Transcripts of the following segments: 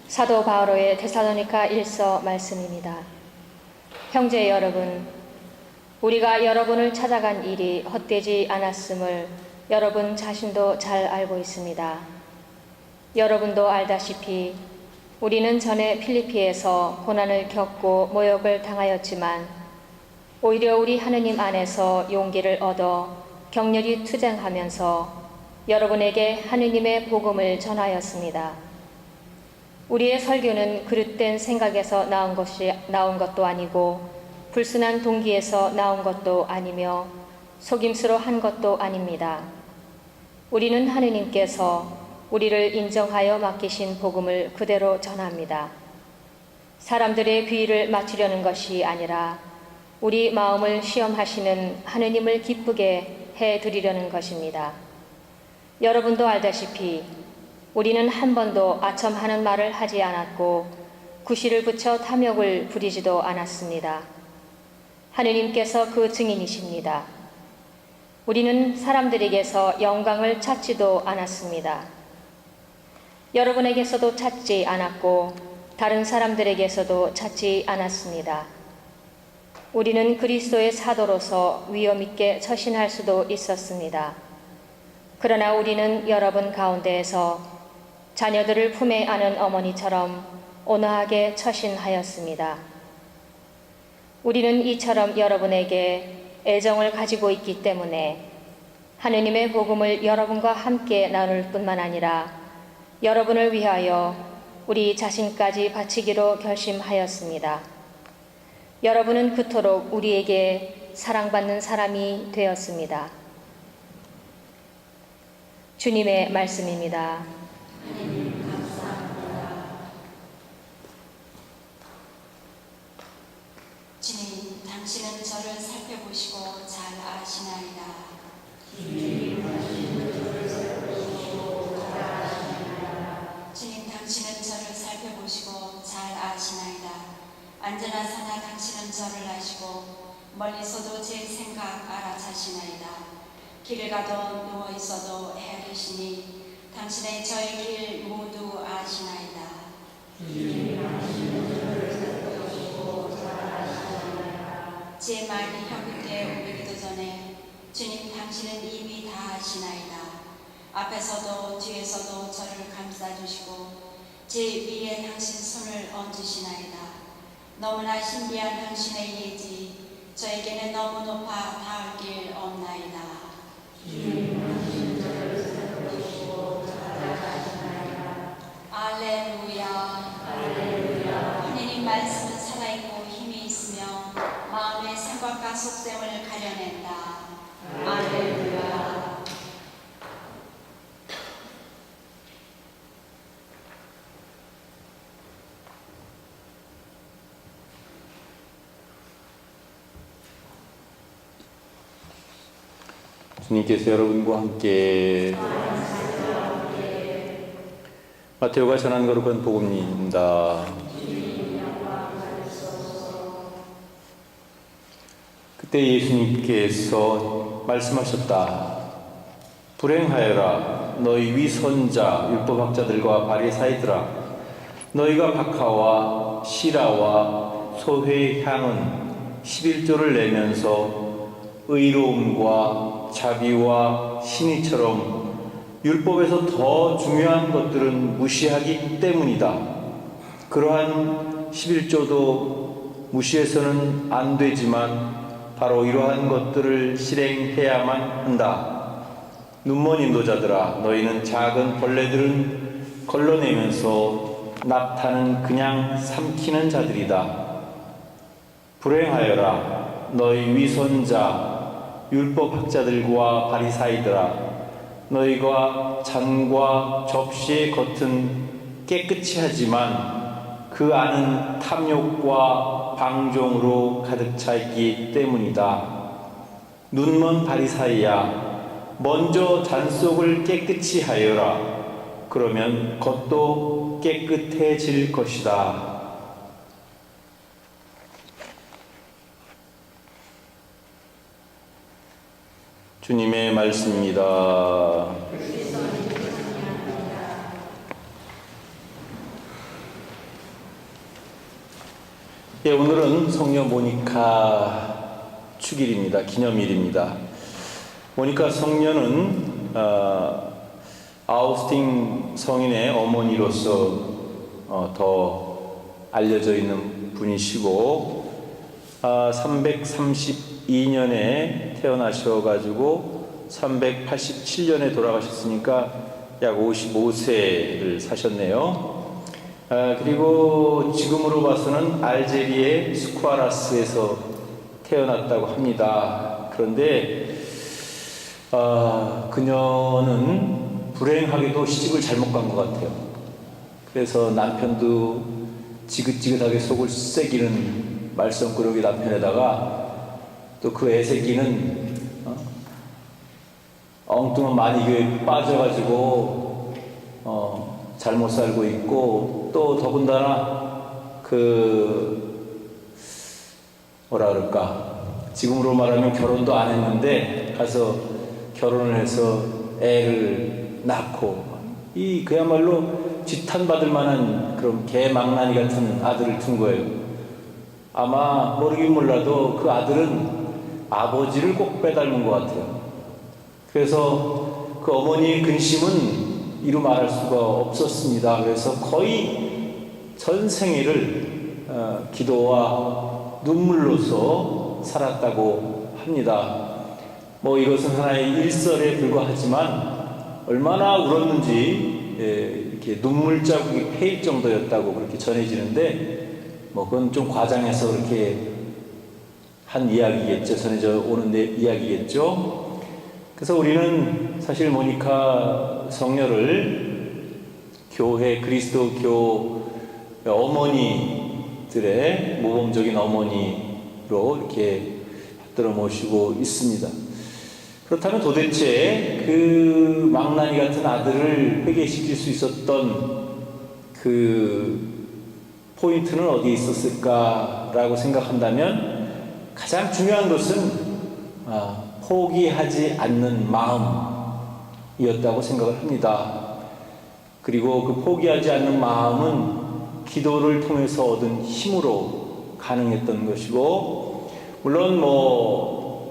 사도 바오로의 데살로니가 1서 말씀입니다. 형제 여러분, 우리가 여러분을 찾아간 일이 헛되지 않았음을 여러분 자신도 잘 알고 있습니다. 여러분도 알다시피 우리는 전에 필리피에서 고난을 겪고 모욕을 당하였지만 오히려 우리 하느님 안에서 용기를 얻어 격렬히 투쟁하면서 여러분에게 하느님의 복음을 전하였습니다. 우리의 설교는 그릇된 생각에서 나온 것도 아니고 불순한 동기에서 나온 것도 아니며 속임수로 한 것도 아닙니다. 우리는 하느님께서 우리를 인정하여 맡기신 복음을 그대로 전합니다. 사람들의 비위를 맞추려는 것이 아니라 우리 마음을 시험하시는 하느님을 기쁘게 해드리려는 것입니다. 여러분도 알다시피 우리는 한 번도 아첨하는 말을 하지 않았고 구실을 붙여 탐욕을 부리지도 않았습니다. 하느님께서 그 증인이십니다. 우리는 사람들에게서 영광을 찾지도 않았습니다. 여러분에게서도 찾지 않았고 다른 사람들에게서도 찾지 않았습니다. 우리는 그리스도의 사도로서 위엄 있게 처신할 수도 있었습니다. 그러나 우리는 여러분 가운데에서 자녀들을 품에 안은 어머니처럼 온화하게 처신하였습니다. 우리는 이처럼 여러분에게 애정을 가지고 있기 때문에 하느님의 복음을 여러분과 함께 나눌 뿐만 아니라 여러분을 위하여 우리 자신까지 바치기로 결심하였습니다. 여러분은 그토록 우리에게 사랑받는 사람이 되었습니다. 주님의 말씀입니다. 하나님 감사합니다. 주님, 당신은 저를 살펴보시고 잘 아시나이다. 주님, 당신은 저를 살펴보시고 잘 아시나이다. 주님, 당신은 저를 살펴보시고 잘 아시나이다. 앉으나 서나 당신은 저를 아시고 멀리서도 제 생각 알아차시나이다. 길을 가도 누워 있어도 헤아리시니 당신의 저의 길 모두 아시나이다. 주님, 당신은 저를 살펴보시고 잘 아시나이다. 제 말이 혀 끝에 오르기도 전에 주님, 당신은 이미 다 아시나이다. 앞에서도 뒤에서도 저를 감싸주시고 제 위에 당신 손을 얹으시나이다. 너무나 신비한 당신의 예지, 저에게는 너무 높아 닿을 길 없나이다. 주님, 당신은 저를 살펴보시고 잘 아시나이다. 알렐루야. 알렐루야. 하느님 말씀은 살아있고 힘이 있으며 마음의 생각과 속셈을 가려낸다. 알렐루야. 주님께서 여러분과 함께 마테오가 전한 거룩한 복음입니다. 그때 예수님께서 말씀하셨다. 불행하여라 너희 위선자 율법학자들과 바리사이들아, 너희가 박하와 시라와 소회의 향은 11조를 내면서 의로움과 자비와 신의처럼 율법에서 더 중요한 것들은 무시하기 때문이다. 그러한 11조도 무시해서는 안 되지만 바로 이러한 것들을 실행해야만 한다. 눈먼 인도자들아, 너희는 작은 벌레들은 걸러내면서 낙타는 그냥 삼키는 자들이다. 불행하여라 너희 위선자 율법학자들과 바리사이들아, 너희가 잔과 접시의 겉은 깨끗이 하지만 그 안은 탐욕과 방종으로 가득 차 있기 때문이다. 눈먼 바리사이야, 먼저 잔 속을 깨끗이 하여라. 그러면 겉도 깨끗해질 것이다. 주님의 말씀입니다. 예, 오늘은 성녀 모니카 축일입니다. 기념일입니다. 모니카 성녀는 아우스팅 성인의 어머니로서 더 알려져 있는 분이시고 332년에 태어나셔가지고 387년에 돌아가셨으니까 약 55세를 사셨네요. 그리고 지금으로 봐서는 알제리의 스쿠아라스에서 태어났다고 합니다. 그런데 그녀는 불행하게도 시집을 잘못 간 것 같아요. 그래서 남편도 지긋지긋하게 속을 새기는 말썽꾸러기 남편에다가 또 그 애새끼는 엉뚱한 만이교에 빠져가지고 잘못 살고 있고, 또 더군다나 뭐라 그럴까, 지금으로 말하면 결혼도 안 했는데 가서 결혼을 해서 애를 낳고, 그야말로 지탄받을 만한 그런 개망나니 같은 아들을 둔 거예요. 아마 모르긴 몰라도 그 아들은 아버지를 꼭 빼닮은 것 같아요. 그래서 그 어머니의 근심은 이루 말할 수가 없었습니다. 그래서 거의 전 생애를 기도와 눈물로서 살았다고 합니다. 이것은 하나의 일설에 불과하지만 얼마나 울었는지 이렇게 눈물 자국이 패일 정도였다고 그렇게 전해지는데, 그건 좀 과장해서 그렇게 한 이야기겠죠. 전해져 오는 이야기겠죠. 그래서 우리는 사실 모니카 성녀를 교회 그리스도교 어머니들의 모범적인 어머니로 이렇게 받들어 모시고 있습니다. 그렇다면 도대체 그 망나니 같은 아들을 회개시킬 수 있었던 그 포인트는 어디에 있었을까라고 생각한다면, 가장 중요한 것은 포기하지 않는 마음이었다고 생각을 합니다. 그리고 그 포기하지 않는 마음은 기도를 통해서 얻은 힘으로 가능했던 것이고, 물론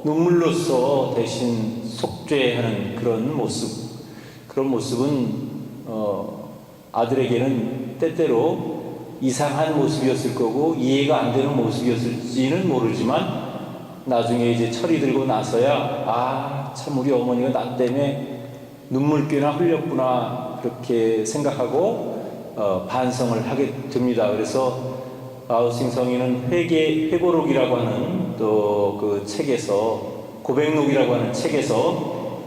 눈물로써 대신 속죄하는 그런 모습은 아들에게는 때때로 이상한 모습이었을 거고 이해가 안 되는 모습이었을지는 모르지만, 나중에 이제 철이 들고 나서야 참 우리 어머니가 나 때문에 눈물귀나 흘렸구나 그렇게 생각하고 반성을 하게 됩니다. 그래서 아우스팅 성인은 회고록이라고 하는 또 그 책에서, 고백록이라고 하는 책에서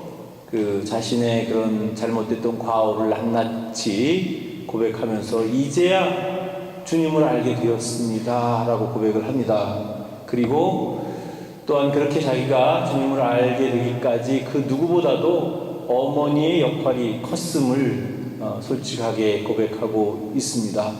그 자신의 그런 잘못됐던 과오를 낱낱이 고백하면서 이제야 주님을 알게 되었습니다 라고 고백을 합니다. 그리고 또한 그렇게 자기가 주님을 알게 되기까지 그 누구보다도 어머니의 역할이 컸음을 솔직하게 고백하고 있습니다.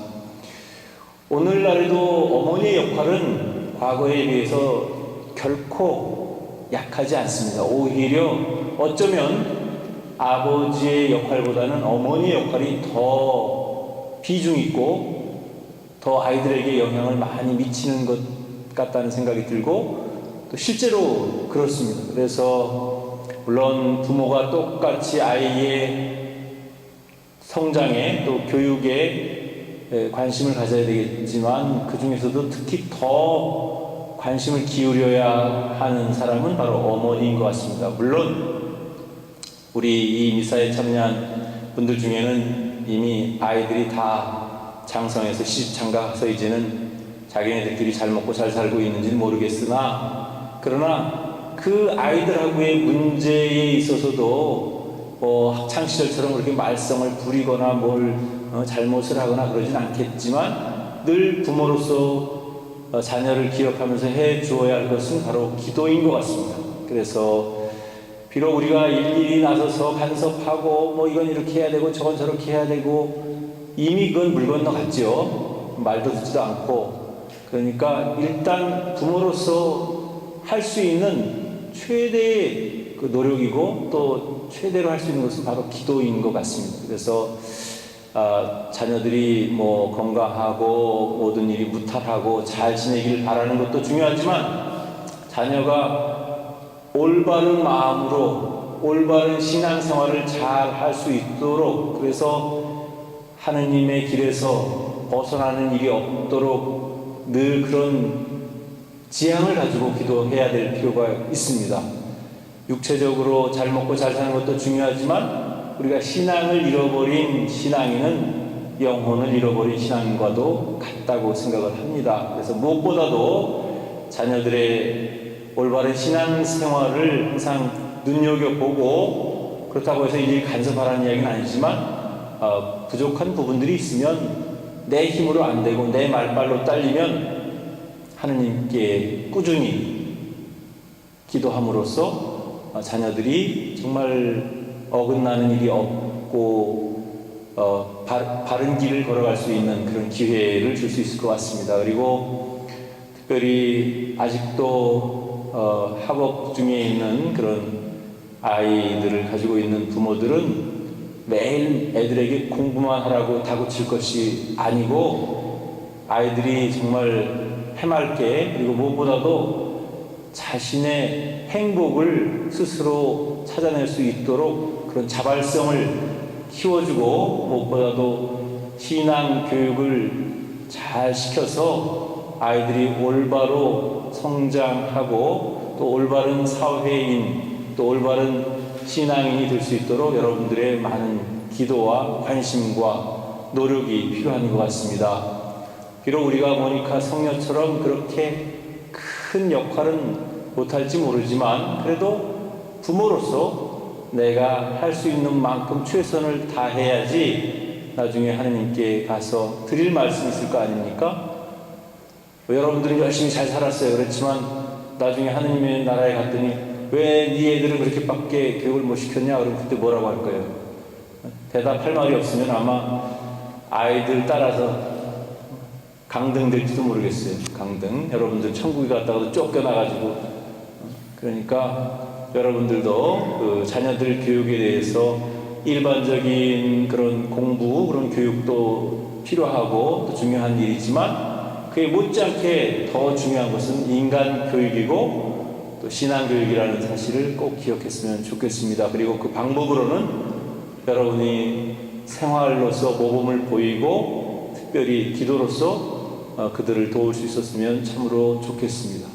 오늘날에도 어머니의 역할은 과거에 비해서 결코 약하지 않습니다. 오히려 어쩌면 아버지의 역할보다는 어머니의 역할이 더 비중 있고 더 아이들에게 영향을 많이 미치는 것 같다는 생각이 들고, 또 실제로 그렇습니다. 그래서 물론 부모가 똑같이 아이의 성장에 또 교육에 관심을 가져야 되겠지만, 그 중에서도 특히 더 관심을 기울여야 하는 사람은 바로 어머니인 것 같습니다. 물론 우리 이 미사에 참여한 분들 중에는 이미 아이들이 다 장성해서 시집장가서 이제는 자기네들끼리 잘 먹고 잘 살고 있는지는 모르겠으나, 그러나 그 아이들하고의 문제에 있어서도 학창시절처럼 그렇게 말썽을 부리거나 잘못을 하거나 그러진 않겠지만, 늘 부모로서 자녀를 기억하면서 해 주어야 할 것은 바로 기도인 것 같습니다. 그래서 비록 우리가 일일이 나서서 간섭하고 이건 이렇게 해야 되고 저건 저렇게 해야 되고, 이미 그건 물 건너갔죠. 말도 듣지도 않고. 그러니까 일단 부모로서 할 수 있는 최대의 그 노력이고 또 최대로 할 수 있는 것은 바로 기도인 것 같습니다. 그래서 자녀들이 뭐 건강하고 모든 일이 무탈하고 잘 지내기를 바라는 것도 중요하지만 자녀가 올바른 마음으로 올바른 신앙생활을 잘 할 수 있도록, 그래서 하느님의 길에서 벗어나는 일이 없도록 늘 그런 지향을 가지고 기도해야 될 필요가 있습니다. 육체적으로 잘 먹고 잘 사는 것도 중요하지만 우리가 신앙을 잃어버린 신앙인은 영혼을 잃어버린 신앙인과도 같다고 생각을 합니다. 그래서 무엇보다도 자녀들의 올바른 신앙생활을 항상 눈여겨보고, 그렇다고 해서 일일이 간섭하라는 이야기는 아니지만 부족한 부분들이 있으면 내 힘으로 안 되고 내 말발로 딸리면 하느님께 꾸준히 기도함으로써 자녀들이 정말 어긋나는 일이 없고 바른 길을 걸어갈 수 있는 그런 기회를 줄 수 있을 것 같습니다. 그리고 특별히 아직도 학업 중에 있는 그런 아이들을 가지고 있는 부모들은 매일 애들에게 공부만 하라고 다그칠 것이 아니고 아이들이 정말 해맑게, 그리고 무엇보다도 자신의 행복을 스스로 찾아낼 수 있도록 그런 자발성을 키워주고, 무엇보다도 신앙 교육을 잘 시켜서 아이들이 올바로 성장하고 또 올바른 사회인, 또 올바른 신앙인이 될 수 있도록 여러분들의 많은 기도와 관심과 노력이 필요한 것 같습니다. 비록 우리가 모니카 성녀처럼 그렇게 큰 역할은 못할지 모르지만 그래도 부모로서 내가 할 수 있는 만큼 최선을 다해야지 나중에 하느님께 가서 드릴 말씀이 있을 거 아닙니까? 여러분들은 열심히 잘 살았어요. 그렇지만 나중에 하느님의 나라에 갔더니 왜 네 애들은 그렇게밖에 교육을 못 시켰냐? 그럼 그때 뭐라고 할 거예요? 대답할 말이 없으면 아마 아이들 따라서 강등 될지도 모르겠어요. 강등. 여러분들 천국에 갔다가도 쫓겨나가지고. 그러니까 여러분들도 그 자녀들 교육에 대해서 일반적인 그런 공부, 그런 교육도 필요하고 또 중요한 일이지만 그에 못지않게 더 중요한 것은 인간 교육이고 또 신앙 교육이라는 사실을 꼭 기억했으면 좋겠습니다. 그리고 그 방법으로는 여러분이 생활로서 모범을 보이고 특별히 기도로서 그들을 도울 수 있었으면 참으로 좋겠습니다.